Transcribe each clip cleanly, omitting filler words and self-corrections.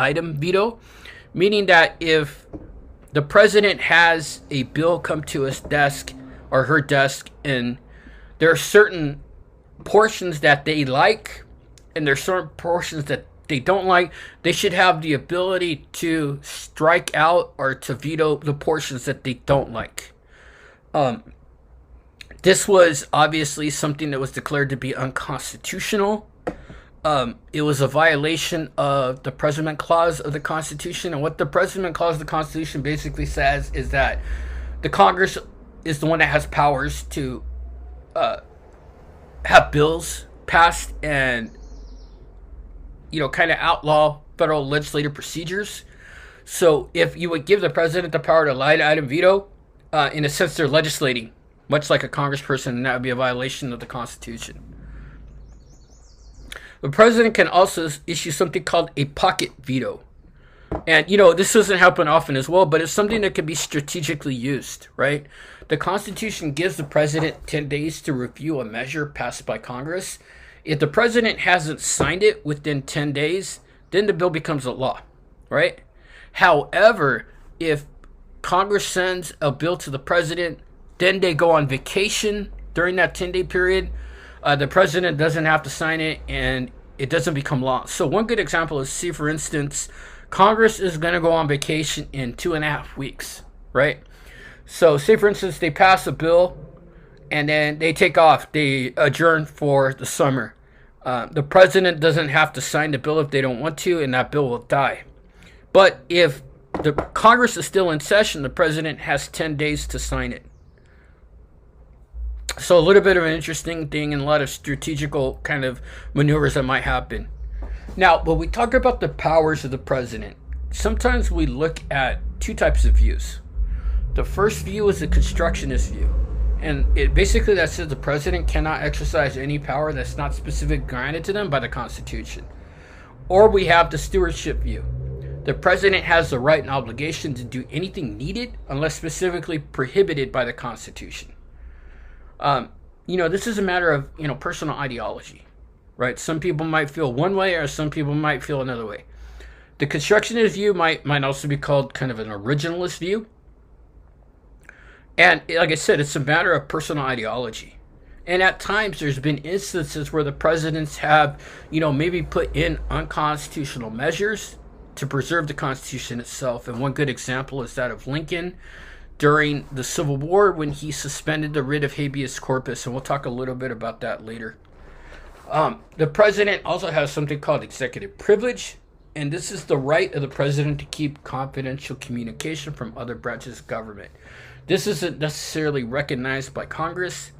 item veto, meaning that if the president has a bill come to his desk or her desk, and there are certain portions that they like and there's certain portions that they don't like, they should have the ability to strike out or to veto the portions that they don't like. This was obviously something that was declared to be unconstitutional. It was a violation of the President Clause of the Constitution. And what the President Clause of the Constitution basically says is that the Congress is the one that has powers to have bills passed and, kind of outlaw federal legislative procedures. So if you would give the president the power to line item veto, in a sense, they're legislating, much like a congressperson, and that would be a violation of the Constitution. The president can also issue something called a pocket veto. And, this doesn't happen often as well, but it's something that can be strategically used, right? The Constitution gives the president 10 days to review a measure passed by Congress. If the president hasn't signed it within 10 days, then the bill becomes a law, right? However, if Congress sends a bill to the president, then they go on vacation during that 10-day period, the president doesn't have to sign it, and it doesn't become law. So one good example is, see, for instance, Congress is going to go on vacation in 2.5 weeks, right? So say, for instance, they pass a bill, and then they take off. They adjourn for the summer. The president doesn't have to sign the bill if they don't want to, and that bill will die. But if the Congress is still in session, the president has 10 days to sign it. So a little bit of an interesting thing and a lot of strategical kind of maneuvers that might happen. Now, when we talk about the powers of the president, sometimes we look at two types of views. The first view is the constructionist view. And it basically that says the president cannot exercise any power that's not specifically granted to them by the Constitution. Or we have the stewardship view. The president has the right and obligation to do anything needed unless specifically prohibited by the Constitution. This is a matter of, personal ideology, right? Some people might feel one way or some people might feel another way. The constructionist view might also be called kind of an originalist view. And like I said, it's a matter of personal ideology. And at times there's been instances where the presidents have, maybe put in unconstitutional measures to preserve the Constitution itself. And one good example is that of Lincoln during the Civil War when he suspended the writ of habeas corpus. And we'll talk a little bit about that later. The president also has something called executive privilege. And this is the right of the president to keep confidential communication from other branches of government. This isn't necessarily recognized by Congress.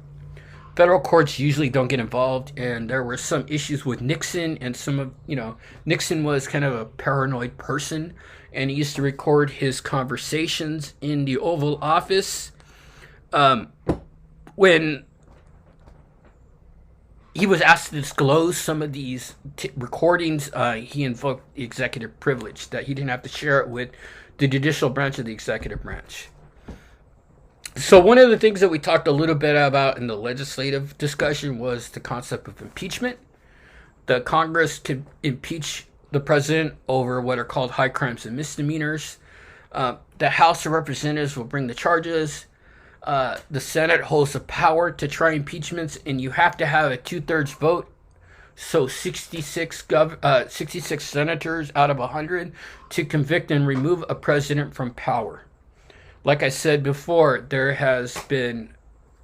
Federal courts usually don't get involved, and there were some issues with Nixon, and Nixon was kind of a paranoid person, and he used to record his conversations in the Oval Office. When he was asked to disclose some of these recordings, he invoked the executive privilege, that he didn't have to share it with the judicial branch of the executive branch. So one of the things that we talked a little bit about in the legislative discussion was the concept of impeachment. The Congress could impeach the president over what are called high crimes and misdemeanors. The House of Representatives will bring the charges. The Senate holds the power to try impeachments, and you have to have a 2/3 vote. So 66 senators out of 100 to convict and remove a president from power. Like I said before, there has been,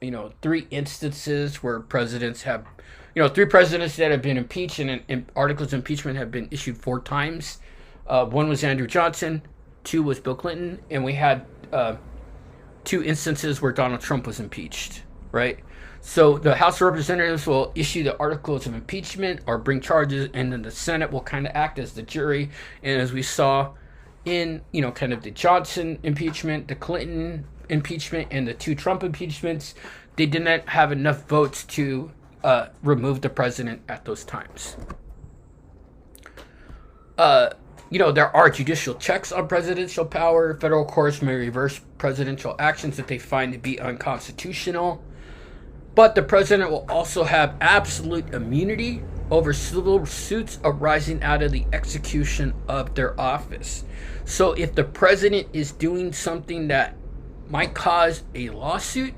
3 instances where presidents have, 3 presidents that have been impeached, and articles of impeachment have been issued 4 times. One was Andrew Johnson, 2 was Bill Clinton, and we had 2 instances where Donald Trump was impeached, right? So the House of Representatives will issue the articles of impeachment or bring charges, and then the Senate will kind of act as the jury. And as we saw in, kind of the Johnson impeachment, the Clinton impeachment, and the 2 Trump impeachments, they did not have enough votes to remove the president at those times. There are judicial checks on presidential power. Federal courts may reverse presidential actions that they find to be unconstitutional. But the president will also have absolute immunity over civil suits arising out of the execution of their office. So if the president is doing something that might cause a lawsuit,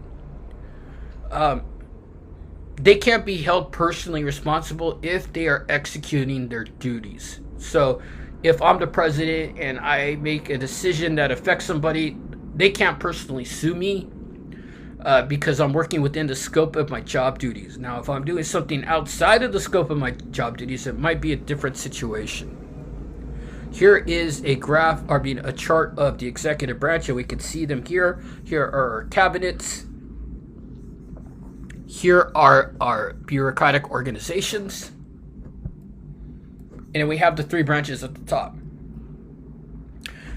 they can't be held personally responsible if they are executing their duties. So if I'm the president and I make a decision that affects somebody, they can't personally sue me because I'm working within the scope of my job duties. Now, if I'm doing something outside of the scope of my job duties, it might be a different situation. Here is a graph, a chart of the executive branch, and we can see them here. Here are our cabinets. Here are our bureaucratic organizations. And then we have the three branches at the top.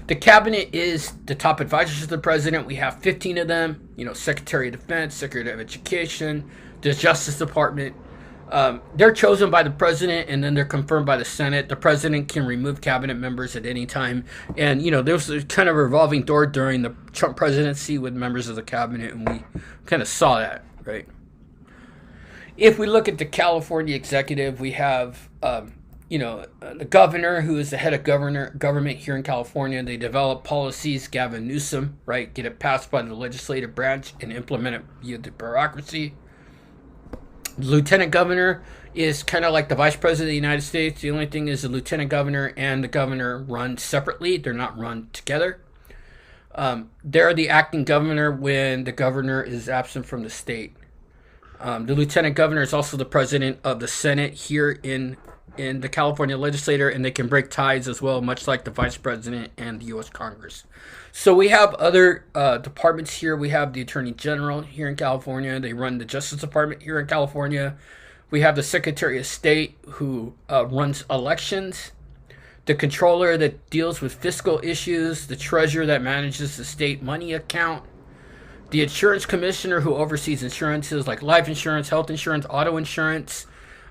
The cabinet is the top advisors to the president. We have 15 of them. Secretary of Defense, Secretary of Education, the Justice Department. They're chosen by the president, and then they're confirmed by the Senate. The president can remove cabinet members at any time. And, there was a kind of revolving door during the Trump presidency with members of the cabinet, and we kind of saw that, right? If we look at the California executive, we have, the governor, who is the head of government here in California. They develop policies, Gavin Newsom, right? Get it passed by the legislative branch and implement it via the bureaucracy. The lieutenant governor is kind of like the vice president of the United States. The only thing is the lieutenant governor and the governor run separately. They're not run together. They're the acting governor when the governor is absent from the state. The lieutenant governor is also the president of the Senate here in the California legislature, and they can break ties as well, much like the vice president and the U.S. Congress. So we have other departments here. We have the Attorney General here in California. They run the Justice Department here in California. We have the Secretary of State, who runs elections, the Controller that deals with fiscal issues, the Treasurer that manages the state money account, the Insurance Commissioner, who oversees insurances like life insurance, health insurance, auto insurance.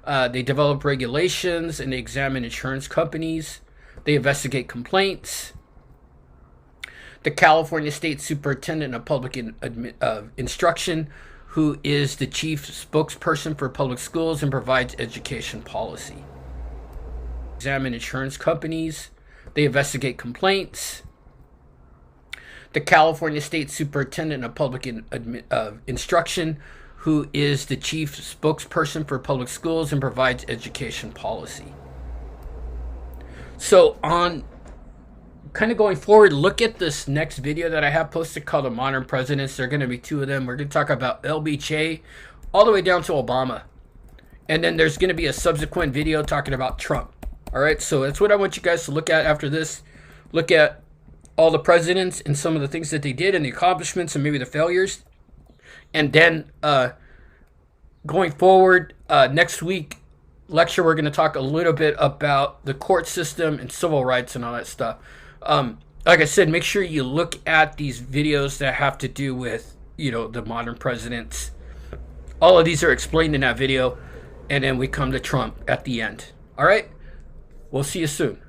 They develop regulations and they examine insurance companies. They investigate complaints. The California State Superintendent of Public Instruction, who is the chief spokesperson for public schools and provides education policy. Examine insurance companies. They investigate complaints. The California State Superintendent of Public Instruction, who is the chief spokesperson for public schools and provides education policy. So on kind of going forward, look at this next video that I have posted called The Modern Presidents. There are going to be two of them. We're going to talk about LBJ all the way down to Obama. And then there's going to be a subsequent video talking about Trump. All right, so that's what I want you guys to look at after this. Look at all the presidents and some of the things that they did and the accomplishments and maybe the failures. And then going forward, next week lecture, we're going to talk a little bit about the court system and civil rights and all that stuff. Like I said, make sure you look at these videos that have to do with, the modern presidents. All of these are explained in that video. And then we come to Trump at the end. All right? We'll see you soon.